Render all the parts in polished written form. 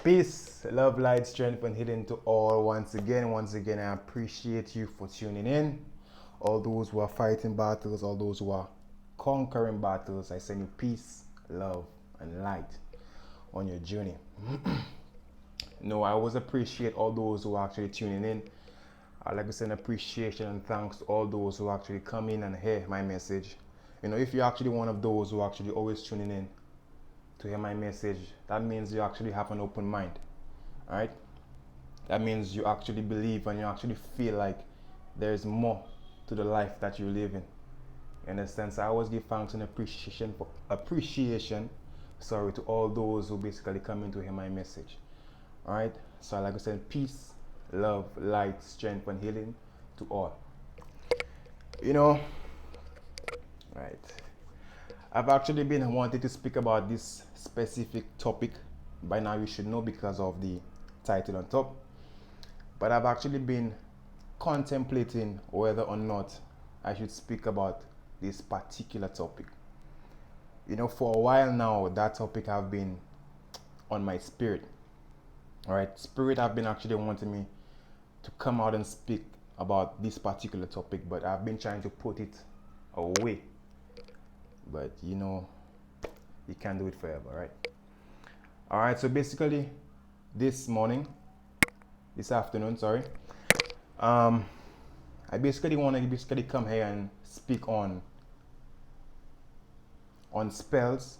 Peace, love, light, strength, and healing to all. Once again, I appreciate you for tuning in. All those who are fighting battles, all those who are conquering battles, I send you peace, love, and light on your journey. I always appreciate all those who are actually tuning in. I'd like to send appreciation and thanks to all those who actually come in and hear my message. If you're actually one of those who are actually always tuning in to hear my message, that means you actually have an open mind. Alright? That means you actually believe and you actually feel like there's more to the life that you live in. In a sense, I always give thanks and appreciation to all those who basically come in to hear my message. Alright? So like I said, peace, love, light, strength, and healing to all. Right. I've actually been wanting to speak about this specific topic. By now you should know because of the title on top. But I've actually been contemplating whether or not I should speak about this particular topic. For a while now, that topic have been on my spirit. Alright, spirit have been actually wanting me to come out and speak about this particular topic, but I've been trying to put it away. But you can't do it forever, right? Alright, so basically this afternoon, I basically want to come here and speak on spells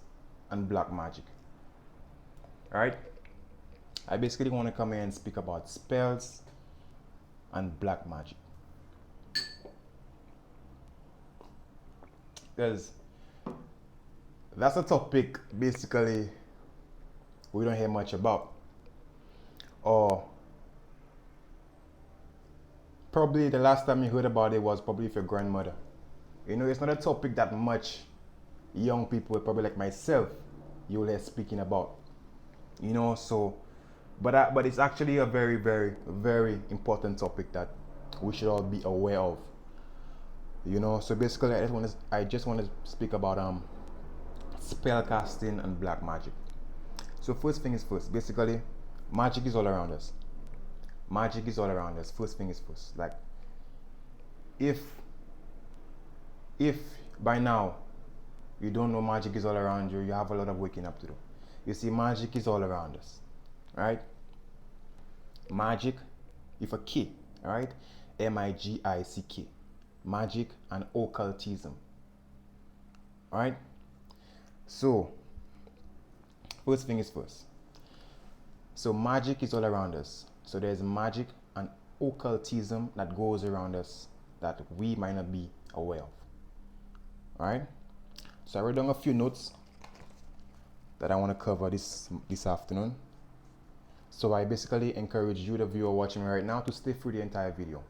and black magic. Alright? I basically want to come here and speak about spells and black magic. Because that's a topic basically we don't hear much about. Or probably the last time you heard about it was probably with your grandmother. It's not a topic that much young people, probably like myself, you'll hear speaking about. But it's actually a very, very, very important topic that we should all be aware of. So basically I just want to speak about spell casting and black magic. So first thing is first, basically magic is all around us. First thing is first. Like if by now you don't know magic is all around you, you have a lot of waking up to do. You see, magic is all around us. Right? Magic with a K, right? M-I-G-I-C-K. Magic and occultism. Alright? So, first thing is first. So magic is all around us. So there's magic and occultism that goes around us that we might not be aware of. Alright? So I wrote down a few notes that I want to cover this afternoon. So I basically encourage you, the viewer watching right now, to stay through the entire video,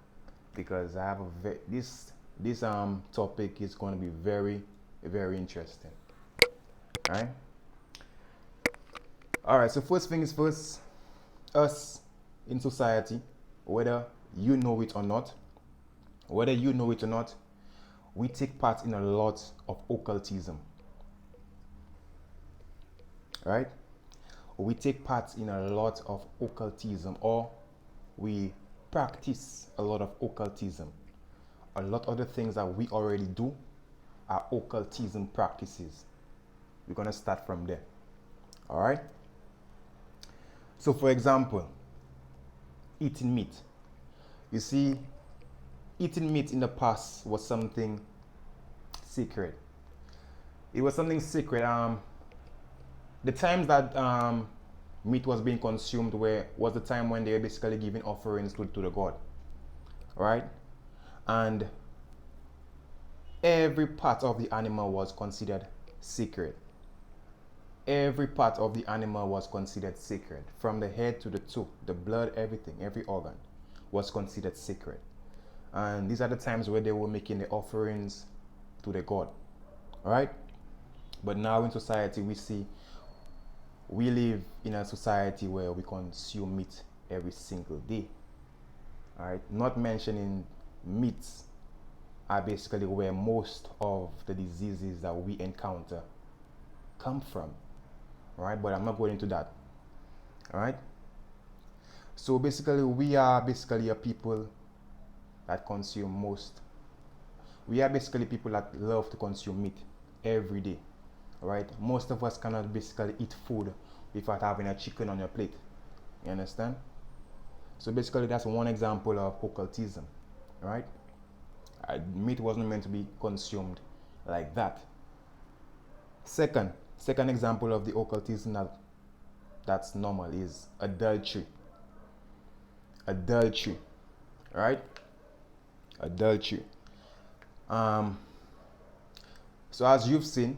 because I have this topic is going to be very, very interesting. All right. So first thing is first, us in society, whether you know it or not, we take part in a lot of occultism. Right? We take part in a lot of occultism, or we practice a lot of occultism. A lot of the things that we already do are occultism practices. We're going to start from there. All right? So for example, eating meat. You see, eating meat in the past was something sacred. It was something sacred. The times that meat was being consumed was the time when they were basically giving offerings to the god. Right? And every part of the animal was considered sacred. Every part of the animal was considered sacred. From the head to the toe, the blood, everything, every organ was considered sacred. And these are the times where they were making the offerings to the god. Right? But now in society we live in a society where we consume meat every single day. Alright? Not mentioning meats are basically where most of the diseases that we encounter come from. Alright? But I'm not going into that. All right. So basically, we are basically a people that consume most. We are basically people that love to consume meat every day. All right. Most of us cannot basically eat food without having a chicken on your plate. You understand? So basically, that's one example of occultism. All right. Meat wasn't meant to be consumed like that. Second example of the occultism that's normal is adultery. Adultery, right? Adultery. So as you've seen,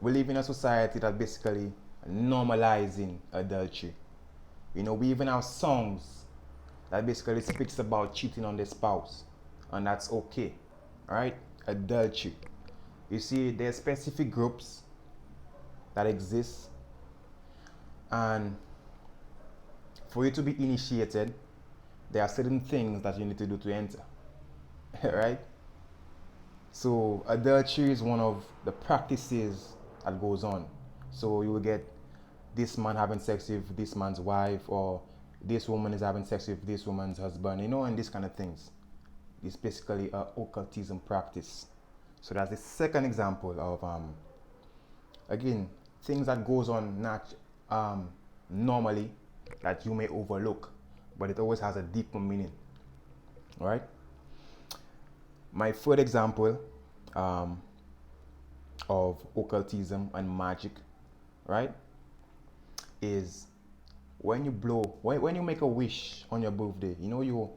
we live in a society that basically normalizing adultery. You know, we even have songs that basically speaks about cheating on the spouse, and that's okay, right? Adultery. You see, there's specific groups that exist, and for you to be initiated, there are certain things that you need to do to enter, right? So adultery is one of the practices that goes on. So you will get this man having sex with this man's wife, or this woman is having sex with this woman's husband, you know, and these kind of things. It's basically a occultism practice. So that's the second example of again, things that goes on normally that you may overlook, but it always has a deeper meaning. All right. My third example of occultism and magic, right, is when you make a wish on your birthday. You know, you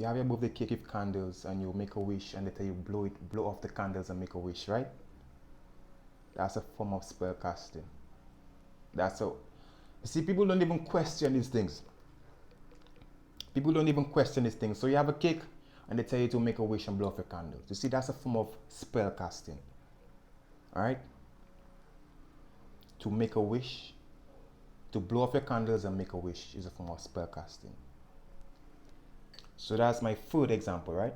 have your birthday cake with candles, and you make a wish, and they tell you blow off the candles and make a wish, right? That's a form of spell casting. That's so. You see, people don't even question these things. People don't even question these things. So you have a cake, and they tell you to make a wish and blow off your candles. You see, that's a form of spell casting. All right? To make a wish, to blow off your candles and make a wish is a form of spell casting. So that's my third example, right?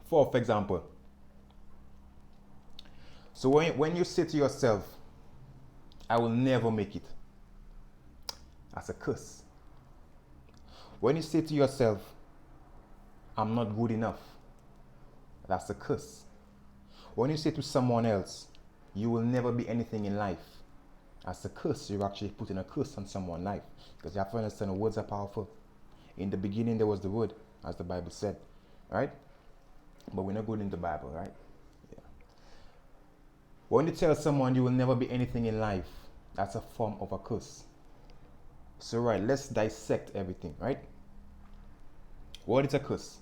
Fourth example. So when you say to yourself, I will never make it, that's a curse. When you say to yourself, I'm not good enough, that's a curse. When you say to someone else, you will never be anything in life, that's a curse. You're actually putting a curse on someone's life, because you have to understand words are powerful. In the beginning there was the word, as the Bible said, right? But we're not going in the Bible, right? Yeah. When you tell someone you will never be anything in life, that's a form of a curse. So right, let's dissect everything, right? What is a curse?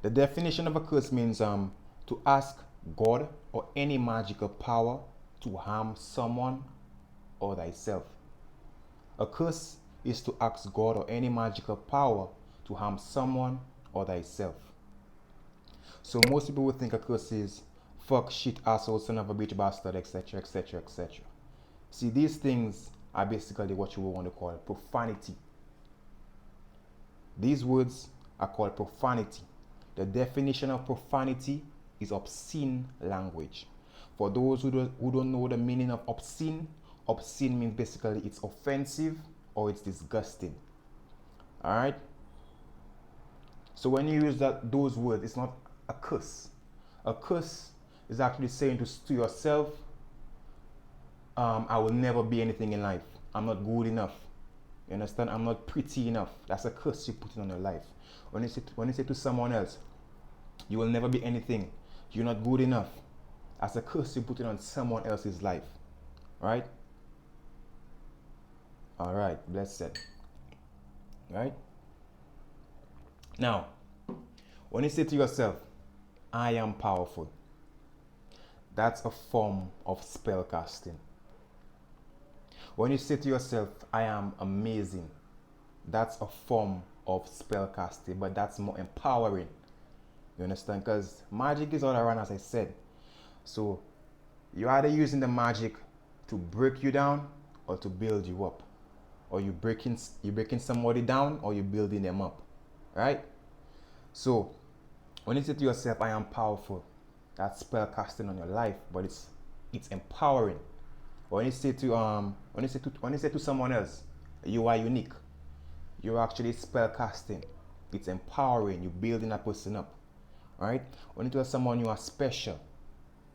The definition of a curse means to ask God or any magical power to harm someone or thyself. A curse is to ask God or any magical power to harm someone or thyself. So most people would think a curse is fuck, shit, asshole, son of a bitch, bastard, etc., etc., etc. See, these things are basically what you would want to call profanity. These words are called profanity. The definition of profanity is obscene language. For those who don't know the meaning of obscene, obscene means basically it's offensive or it's disgusting. All right? So when you use those words, it's not a curse. A curse is actually saying to yourself, I will never be anything in life. I'm not good enough. You understand? I'm not pretty enough. That's a curse you're putting on your life. When you say to someone else, you will never be anything, you're not good enough, that's a curse you're putting on someone else's life. Right? Alright, blessed. Right? Now, when you say to yourself, I am powerful, that's a form of spell casting. When you say to yourself, I am amazing, that's a form of spell casting, but that's more empowering. You understand? Because magic is all around, as I said. So you're either using the magic to break you down or to build you up. Or you're breaking somebody down or you're building them up. Right? So when you say to yourself, I am powerful, that's spell casting on your life, but it's empowering. When you say to someone else, you are unique, you're actually spell casting. It's empowering, you're building a person up. Alright? When you tell someone you are special,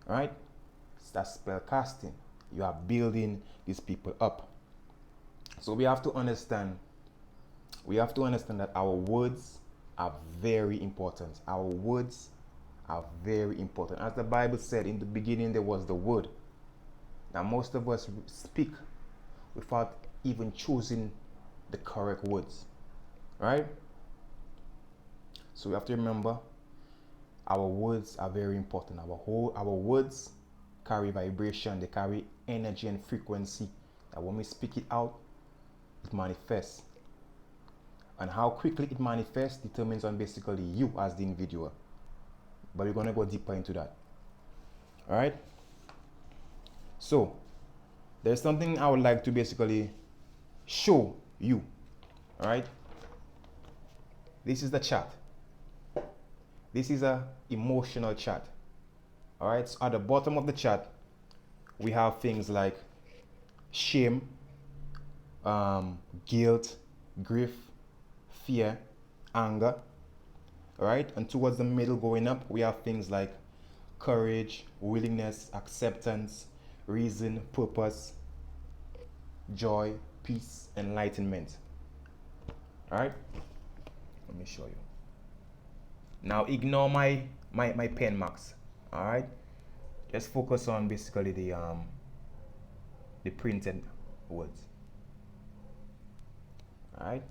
right? That's spell casting. You are building these people up. So we have to understand that our words are very important. Our words are very important. As the Bible said, in the beginning there was the word. Now most of us speak without even choosing the correct words. Right? So we have to remember our words are very important. Our words carry vibration, they carry energy and frequency. That when we speak it out, it manifests. And how quickly it manifests determines on basically you as the individual. But we're gonna go deeper into that. Alright? So there's something I would like to basically show you. Alright? This is the chat. This is a emotional chat. Alright, so at the bottom of the chat, we have things like shame, guilt, grief, fear, anger. Alright, and towards the middle going up, we have things like courage, willingness, acceptance, reason, purpose, joy, peace, enlightenment. Alright, let me show you. Now ignore my pen marks. Alright, just focus on basically the printed words. Alright,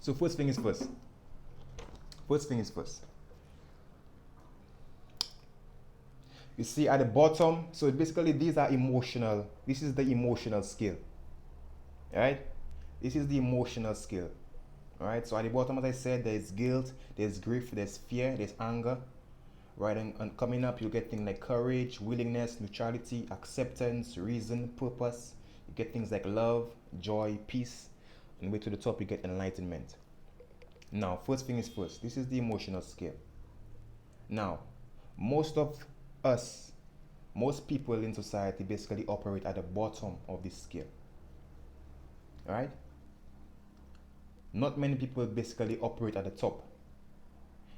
so first thing is first. You see at the bottom, so basically these are emotional. This is the emotional scale. Alright, this is the emotional scale. Alright, so at the bottom, as I said, there's guilt, there's grief, there's fear, there's anger. Right, and coming up, you get things like courage, willingness, neutrality, acceptance, reason, purpose. You get things like love, joy, peace. And way to the top, you get enlightenment. Now, first thing is first. This is the emotional scale. Now, most people in society basically operate at the bottom of this scale. Alright? Not many people basically operate at the top.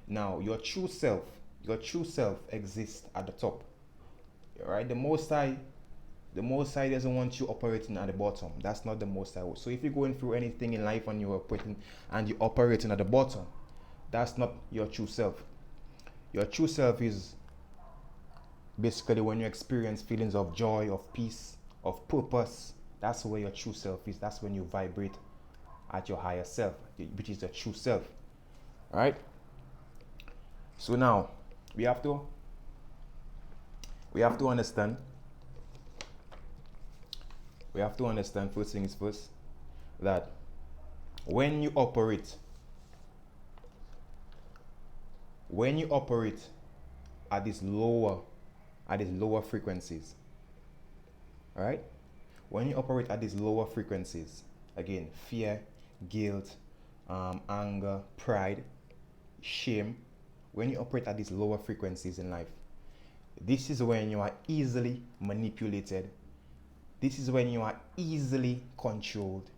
Now, your true self exists at the top. Right? The Most High doesn't want you operating at the bottom. That's not the Most High. So if you're going through anything in life and you're operating at the bottom, that's not your true self. Your true self is basically when you experience feelings of joy, of peace, of purpose. That's where your true self is. That's when you vibrate at your higher self, which is the true self. Alright? So now we have to understand. First thing is first, that when you operate at these lower frequencies, alright? When you operate at these lower frequencies, again, fear, guilt, anger, pride, shame, when you operate at these lower frequencies in life, this is when you are easily manipulated. This is when you are easily controlled.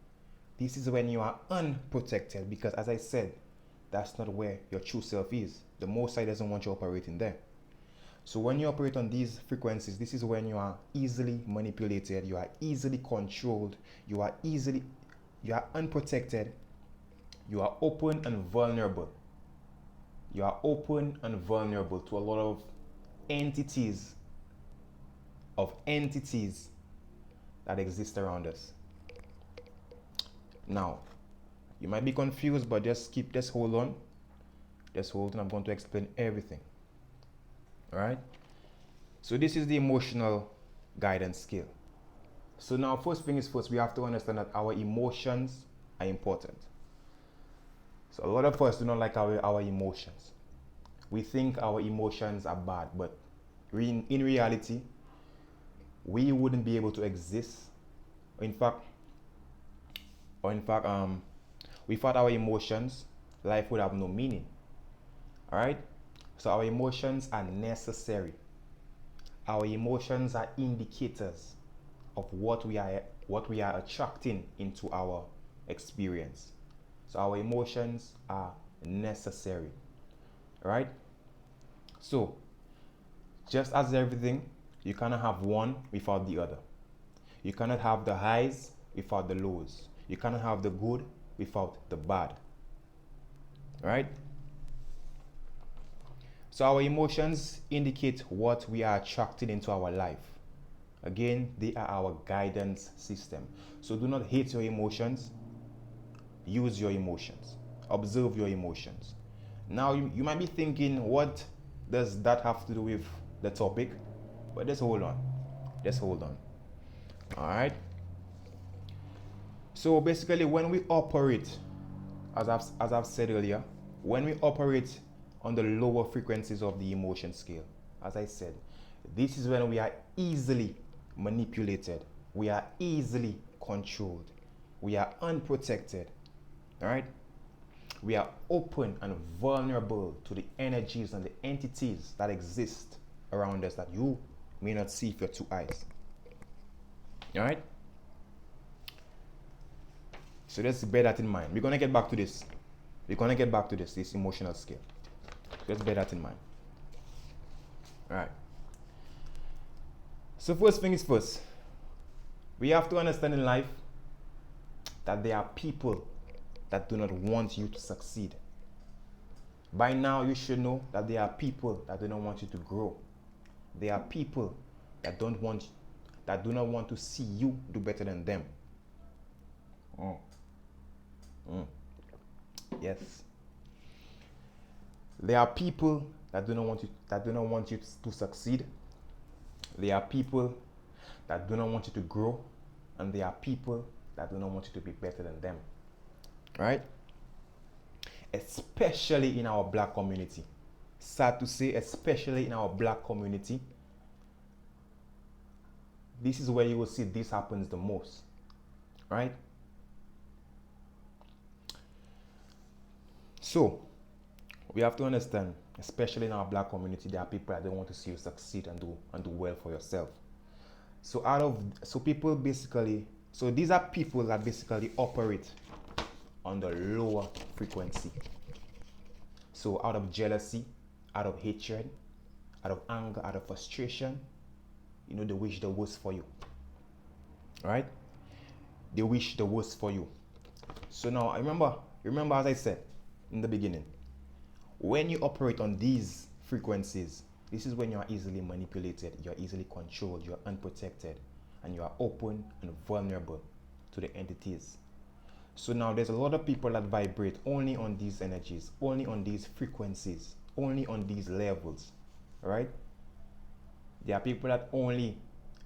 This is when you are unprotected, because as I said, that's not where your true self is. The Most High doesn't want you operating there. So when you operate on these frequencies, this is when you are easily manipulated, you are easily controlled, you are unprotected, you are open and vulnerable. You are open and vulnerable to a lot of entities that exist around us. Now, you might be confused, but just hold on. I'm going to explain everything. Alright? So this is the emotional guidance scale. So now, first thing is first, we have to understand that our emotions are important. So a lot of us do not like our emotions. We think our emotions are bad, but in reality, we wouldn't be able to exist. In fact, without our emotions, life would have no meaning. Alright? So our emotions are necessary. our emotions are indicators of what we are attracting into our experience. So our emotions are necessary, right? So just as everything, you cannot have one without the other. You cannot have the highs without the lows. You cannot have the good without the bad, right? So our emotions indicate what we are attracting into our life. Again, they are our guidance system. So do not hate your emotions. Use your emotions. Observe your emotions. Now you might be thinking, what does that have to do with the topic? But just hold on. Just hold on. All right. So basically, when we operate, as I've said earlier, when we operate on the lower frequencies of the emotion scale, as I said, this is when we are easily manipulated. We are easily controlled. We are unprotected. All right. We are open and vulnerable to the energies and the entities that exist around us that you may not see with your two eyes. All right. So let's bear that in mind. We're gonna get back to this. This emotional scale. Let's bear that in mind. All right. So first thing is first, we have to understand in life that there are people that do not want you to succeed. By now, you should know that there are people that do not want you to grow. There are people that do not want to see you do better than them. Yes. There are people that do not want you to succeed. There are people that do not want you to grow, and there are people that do not want you to be better than them. Right? Especially in our black community. Sad to say, especially in our black community, this is where you will see this happens the most. Right? So, we have to understand, especially in our black community, there are people that don't want to see you succeed and do well for yourself. So these are people that basically operate on the lower frequency. So out of jealousy, out of hatred, out of anger, out of frustration, they wish the worst for you. Right? They wish the worst for you. So now remember as I said in the beginning, when you operate on these frequencies, this is when you are easily manipulated, you are easily controlled, you are unprotected, and you are open and vulnerable to the entities. So now there's a lot of people that vibrate only on these energies, only on these frequencies, only on these levels, right? There are people that only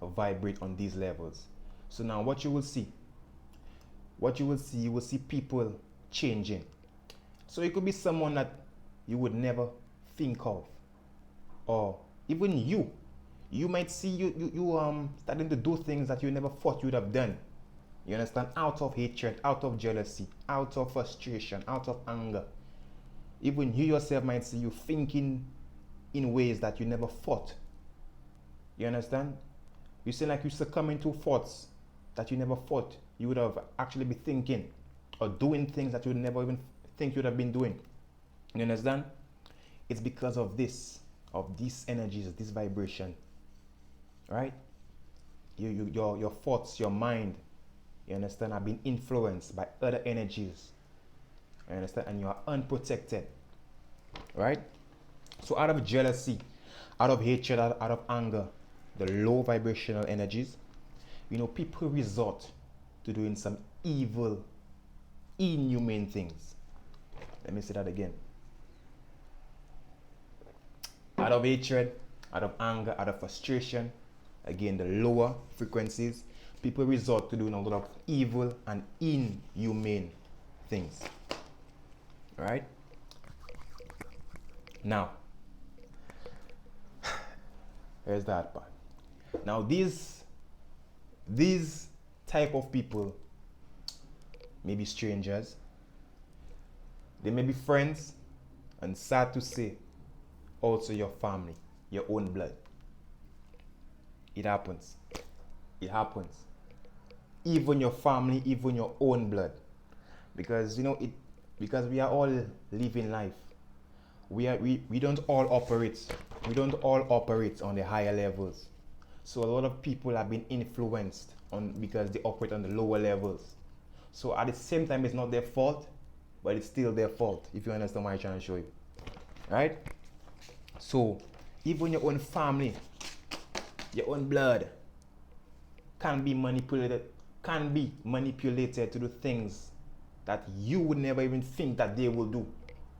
vibrate on these levels. So now what you will see, you will see people changing. So it could be someone that you would never think of, or even you might see you starting to do things that you never thought you would have done. You understand? Out of hatred, out of jealousy, out of frustration, out of anger. Even you yourself might see you thinking in ways that you never thought. You understand? You seem like you succumb to thoughts that you never thought you would have actually be thinking, or doing things that you would never even think you would have been doing. You understand? It's because of these energies, this vibration, right? Your thoughts, your mind, you understand, are being influenced by other energies. You understand? And you are unprotected, right? So out of jealousy, out of hatred, out of anger, the low vibrational energies, people resort to doing some evil, inhumane things. Let me say that again. Out of hatred, out of anger, out of frustration, again, the lower frequencies, people resort to doing a lot of evil and inhumane things. Right? Now, here's that part. Now, these type of people may be strangers. They may be friends, and sad to say, also your family, your own blood. It happens. It happens. Even your family, even your own blood. Because because we are all living life. We don't all operate. We don't all operate on the higher levels. So a lot of people have been influenced on because they operate on the lower levels. So at the same time, it's not their fault, but it's still their fault, if you understand what I'm trying to show you. Right? So even your own family, your own blood can be manipulated to do things that you would never even think that they will do,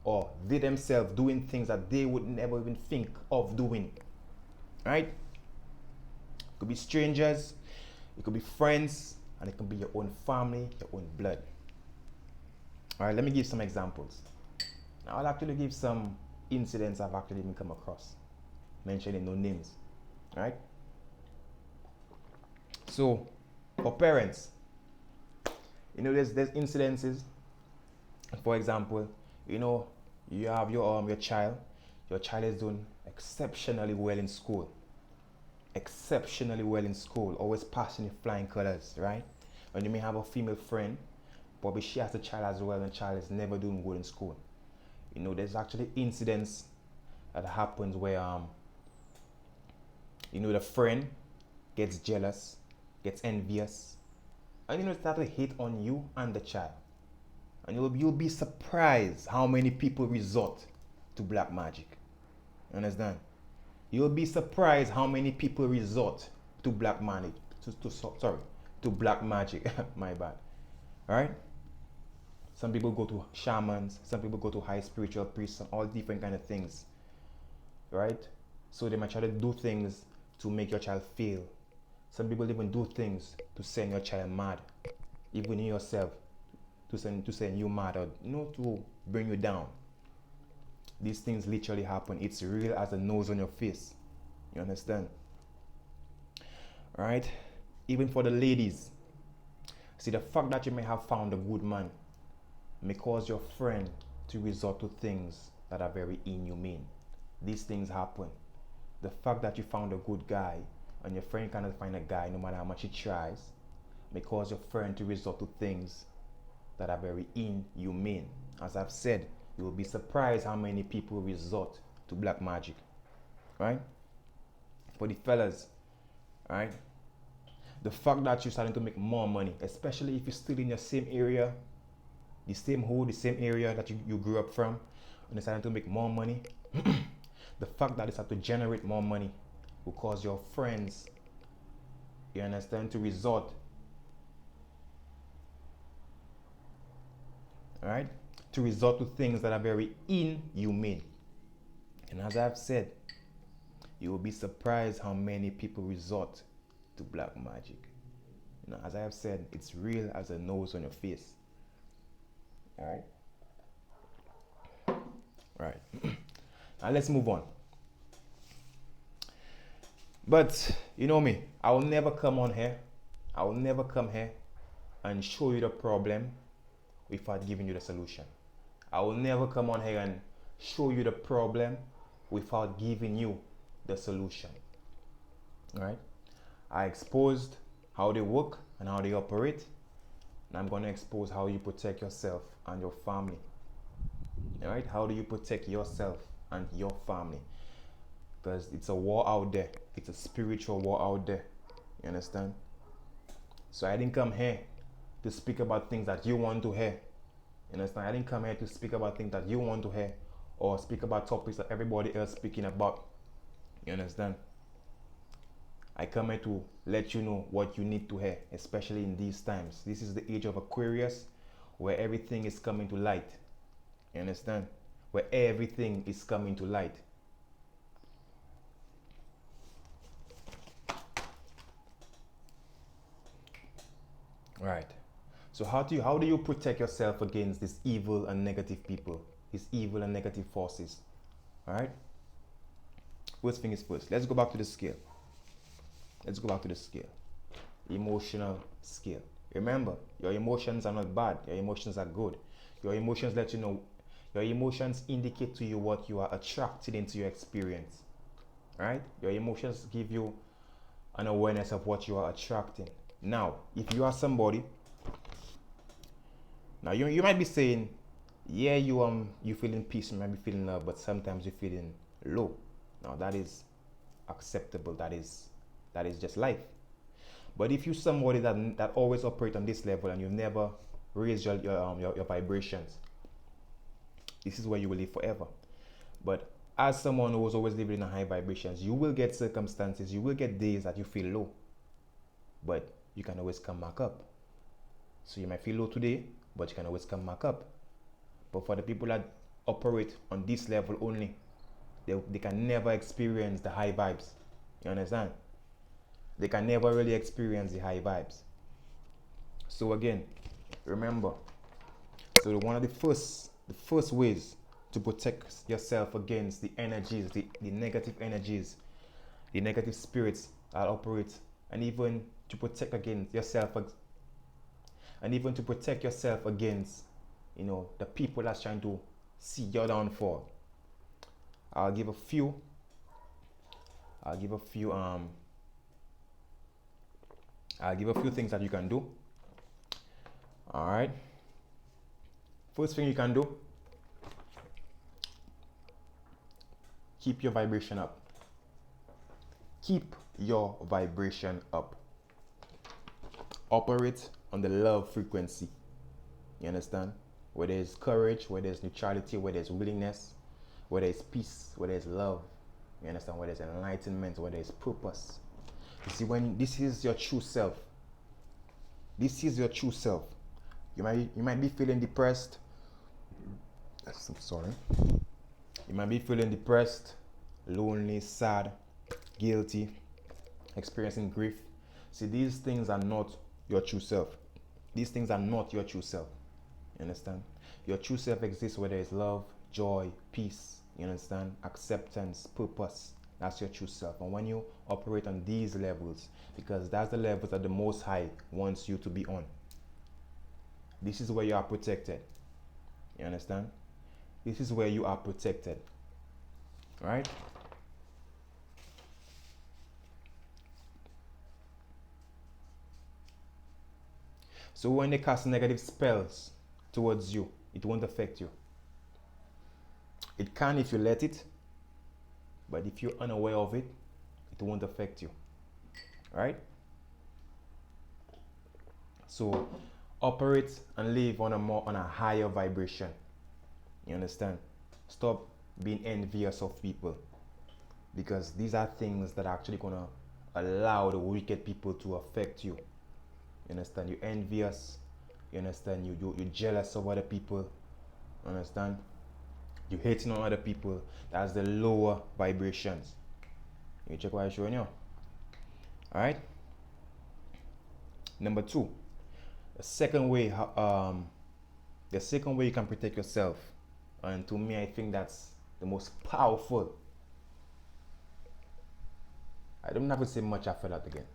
or they themselves doing things that they would never even think of doing. Right? It could be strangers, it could be friends, and it could be your own family, your own blood. All right, let me give some examples. Now I'll actually give some incidents I've actually even come across, mentioning no names. All right? So for parents, there's incidences. For example, you have your child is doing exceptionally well in school, always passing with flying colors, right? And you may have a female friend, but she has a child as well, and the child is never doing good in school. There's actually incidents that happens where the friend gets jealous, gets envious, and start to hate on you and the child. And you'll be surprised how many people resort to black magic. You understand? You'll be surprised how many people resort to black magic. To black magic. My bad. Alright? Some people go to shamans, some people go to high spiritual priests, all different kind of things. Right? So they might try to do things to make your child fail. Some people even do things to send your child mad. Even yourself. To send you mad, or to bring you down. These things literally happen. It's real as the nose on your face. You understand? Alright? Even for the ladies. See, the fact that you may have found a good man may cause your friend to resort to things that are very inhumane. These things happen. The fact that you found a good guy and your friend cannot find a guy no matter how much he tries may cause your friend to resort to things that are very inhumane. As I've said, you will be surprised how many people resort to black magic. Right? For the fellas, right? The fact that you're starting to make more money, especially if you're still in your same area, the same hood, the same area that you grew up from, and you're starting to make more money, the fact that they start to generate more money will cause your friends, you understand, to resort. Right? To resort to things that are very inhumane. And as I've said, you will be surprised how many people resort to black magic. As I have said, it's real as a nose on your face. Alright? Right. Now let's move on. But you know me, I will never come on here. I will never come here and show you the problem without giving you the solution. I will never come on here and show you the problem without giving you the solution. Alright? I exposed how they work and how they operate, and I'm going to expose how you protect yourself and your family. Alright? How do you protect yourself and your family? Because it's a war out there. It's a spiritual war out there. You understand? So I didn't come here to speak about things that you want to hear. You understand? I didn't come here to speak about things that you want to hear, or speak about topics that everybody else speaking about. You understand? I come here to let you know what you need to hear, especially in these times. This is the age of Aquarius, where everything is coming to light. You understand? Where everything is coming to light. Right. So how do you protect yourself against these evil and negative people, these evil and negative forces? All right. First thing is first. Let's go back to the scale. Let's go back to the scale. Emotional scale. Remember, your emotions are not bad. Your emotions are good. Your emotions let you know. Your emotions indicate to you what you are attracted into your experience. Right? Your emotions give you an awareness of what you are attracting. Now, if you are somebody, now you might be saying, yeah, you feeling peace, you might be feeling love, but sometimes you're feeling low. Now that is acceptable. That is just life. But if you're somebody that always operate on this level and you've never raised your vibrations, this is where you will live forever. But as someone who was always living in a high vibrations, you will get circumstances, you will get days that you feel low, but you can always come back up. So you might feel low today, but you can always come back up. But for the people that operate on this level only, they can never experience the high vibes. You understand? They can never really experience the high vibes. So again, remember, so one of the first ways to protect yourself against the energies, the negative energies, the negative spirits that operate, and even to protect against yourself, and even to protect yourself against, the people that's trying to see your downfall. I'll give a few things that you can do. All right. First thing you can do, keep your vibration up. Keep your vibration up. Operate on the love frequency. You understand? Where there's courage, where there's neutrality, where there's willingness, where there's peace, where there's love. You understand? Where there's enlightenment, where there's purpose. You see, when this is your true self, this is your true self. You might be feeling depressed. I'm sorry. You might be feeling depressed, lonely, sad, guilty, experiencing grief. See, these things are not your true self. These things are not your true self. You understand? Your true self exists where there is love, joy, peace. You understand? Acceptance, purpose. That's your true self. And when you operate on these levels, because that's the levels that the Most High wants you to be on, this is where you are protected. You understand? This is where you are protected. Right? So when they cast negative spells towards you, it won't affect you. It can if you let it, but if you're unaware of it, it won't affect you. Right? So operate and live on a higher vibration. You understand? Stop being envious of people, because these are things that are actually gonna allow the wicked people to affect you. You understand? You're envious. You understand? You're jealous of other people. You understand? You're hating on other people. That's the lower vibrations. You check what I'm showing you. Alright? Number 2. The second way you can protect yourself, and to me I think that's the most powerful. I don't have to say much after that again.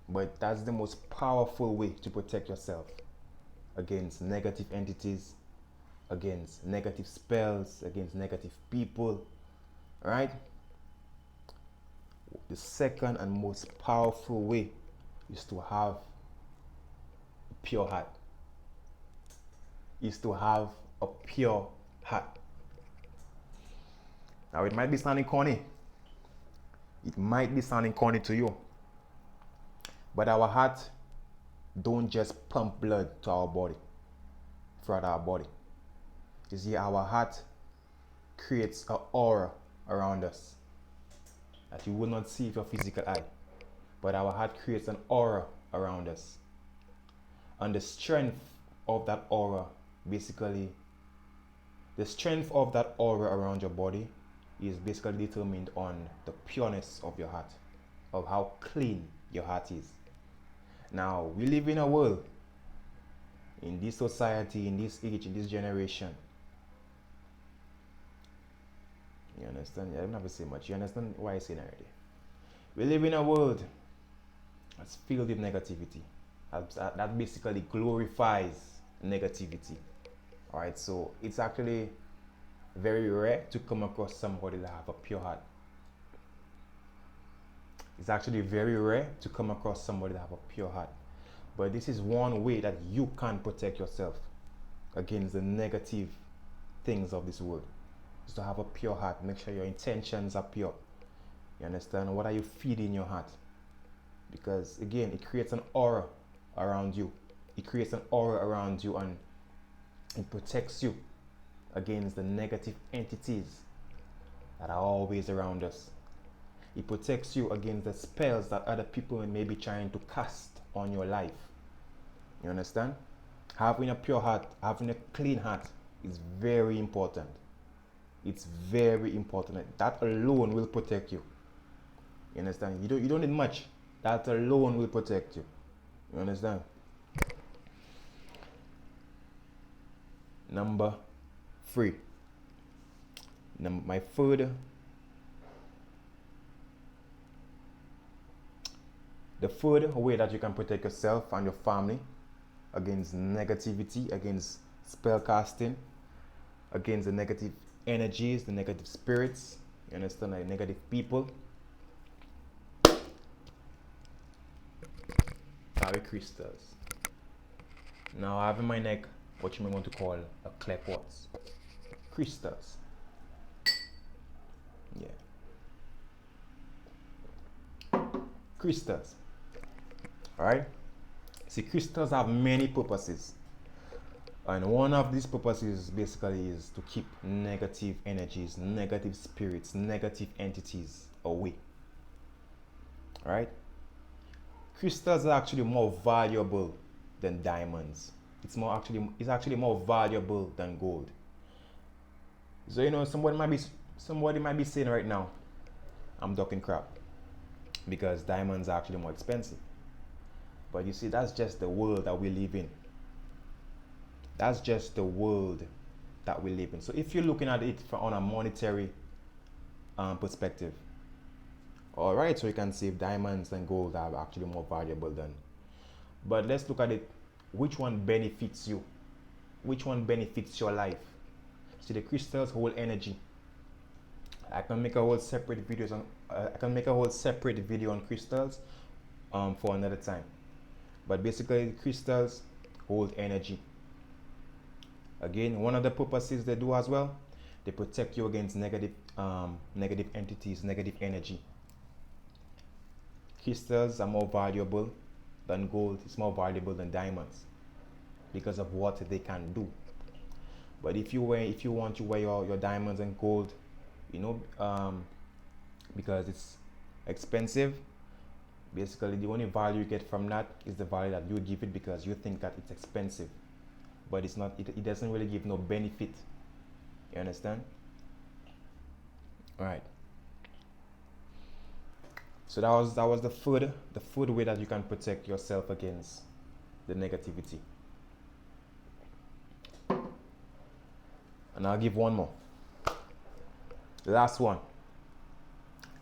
But that's the most powerful way to protect yourself against negative entities, against negative spells, against negative people. Right? The second and most powerful way is to have a pure heart. Is to have a pure heart. Now it might be sounding corny. It might be sounding corny to you. But our heart don't just pump blood to our body, throughout our body. You see, our heart creates an aura around us that you will not see with your physical eye. But our heart creates an aura around us. And the strength of that aura, basically, the strength of that aura around your body is basically determined on the pureness of your heart, of how clean your heart is. Now, we live in a world, in this society, in this age, in this generation. You understand? I don't have to say much. You understand why I say that already? We live in a world that's filled with negativity. That basically glorifies negativity. Alright, so it's actually very rare to come across somebody that have a pure heart. It's actually very rare to come across somebody that have a pure heart. But this is one way that you can protect yourself against the negative things of this world. Is to have a pure heart. Make sure your intentions are pure. You understand? What are you feeding your heart? Because again, it creates an aura around you. It creates an aura around you, and it protects you against the negative entities that are always around us. It protects you against the spells that other people may be trying to cast on your life. You understand? Having a pure heart, having a clean heart is very important. It's very important. That alone will protect you. You understand? You don't need much. That alone will protect you. You understand? Number 3. My food. The third way that you can protect yourself and your family against negativity, against spell casting, against the negative energies, the negative spirits, you understand, like negative people. Carry crystals. Now I have in my neck what you may want to call a clay quartz. Crystals. Yeah. Crystals. Alright? See, crystals have many purposes. And one of these purposes basically is to keep negative energies, negative spirits, negative entities away. Alright? Crystals are actually more valuable than diamonds. It's actually more valuable than gold. So you know, somebody might be saying right now, I'm talking crap, because diamonds are actually more expensive. But you see, that's just the world that we live in. That's just the world that we live in. So if you're looking at it on a monetary perspective, all right, so you can see if diamonds and gold are actually more valuable than. But let's look at it. Which one benefits you? Which one benefits your life? See, the crystals hold energy. I can make a whole separate video on crystals for another time. But basically, crystals hold energy. Again, one of the purposes they do as well, they protect you against negative entities, negative energy. Crystals are more valuable than gold. It's more valuable than diamonds because of what they can do. But if you want to wear your diamonds and gold, you know, because it's expensive, basically the only value you get from that is the value that you give it because you think that it's expensive. But it's not. It doesn't really give no benefit. You understand? All right. So that was the third way that you can protect yourself against the negativity. And I'll give one more. The last one.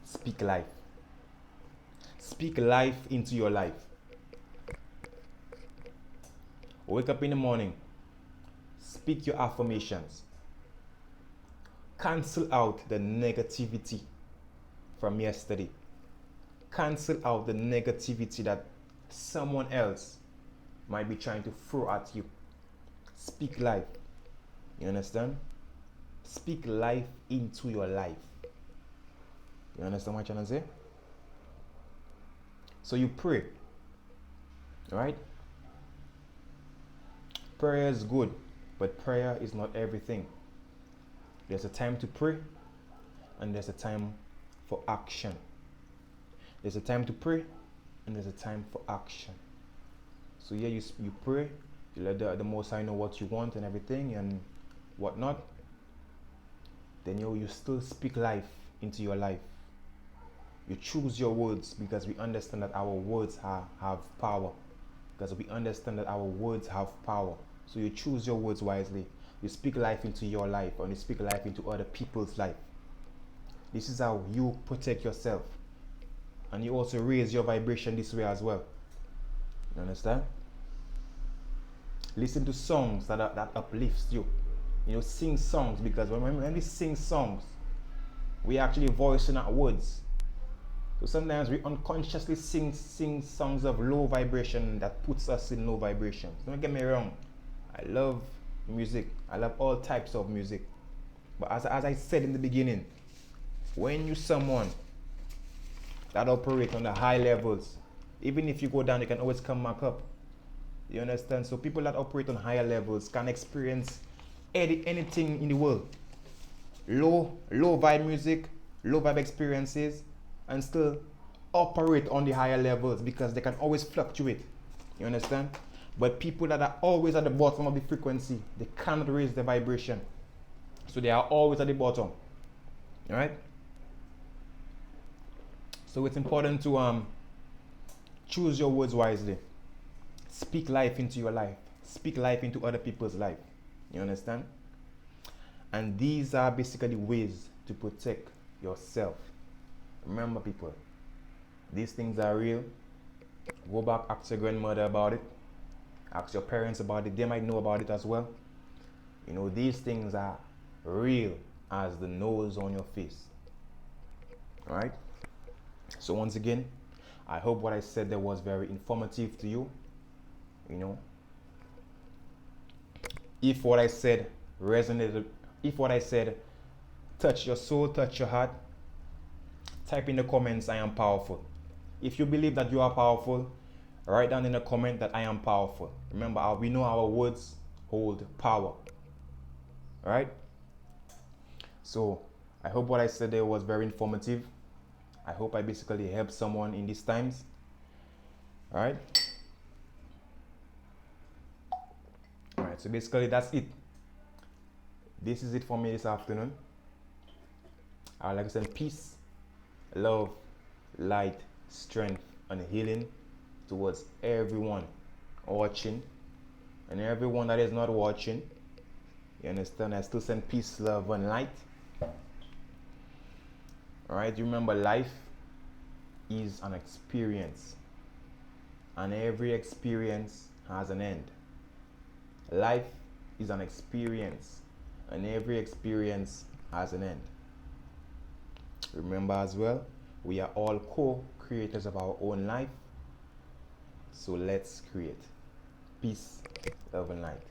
Speak life. Speak life into your life. Wake up in the morning. Speak your affirmations. Cancel out the negativity from yesterday. Cancel out the negativity that someone else might be trying to throw at you. Speak life. You understand? Speak life into your life. You understand what I'm trying to say? So you pray. Right? Prayer is good, but prayer is not everything. There's a time to pray, and there's a time for action. There's a time to pray, and there's a time for action. So yeah, you pray, you let the Most High know what you want and everything and whatnot. Then you still speak life into your life. You choose your words because we understand that our words have power. Because we understand that our words have power. So you choose your words wisely. You speak life into your life, and you speak life into other people's life. This is how you protect yourself. And you also raise your vibration this way as well. You understand? Listen to songs that uplifts you. You know, sing songs, because when we sing songs, we actually voicing our words. So sometimes we unconsciously sing songs of low vibration that puts us in low vibration. Don't get me wrong. I love music. I love all types of music. But as I said in the beginning, when you someone that operate on the high levels, even if you go down, you can always come back up. You understand? So people that operate on higher levels can experience anything in the world. Low vibe music, low vibe experiences, and still operate on the higher levels because they can always fluctuate. You understand? But people that are always at the bottom of the frequency, they cannot raise the vibration. So they are always at the bottom. Alright? So it's important to choose your words wisely. Speak life into your life. Speak life into other people's life. You understand? And these are basically ways to protect yourself. Remember, people, these things are real. Go back, ask your grandmother about it. Ask your parents about it. They might know about it as well. You know, these things are real as the nose on your face. Alright? So once again, I hope what I said there was very informative to you. You know, if what I said resonated, if what I said touched your soul, touched your heart, type in the comments, I am powerful. If you believe that you are powerful, write down in the comment that I am powerful. Remember, we know our words hold power. Alright? So, I hope what I said there was very informative. I hope I basically helped someone in these times. Alright? Alright, so basically that's it. This is it for me this afternoon. I would like to send peace, love, light, strength, and healing towards everyone watching and everyone that is not watching. You understand? I still send peace, love, and light. Alright, remember, life is an experience, and every experience has an end. Life is an experience, and every experience has an end. Remember as well, we are all co-creators of our own life. So let's create. Peace, love, and light.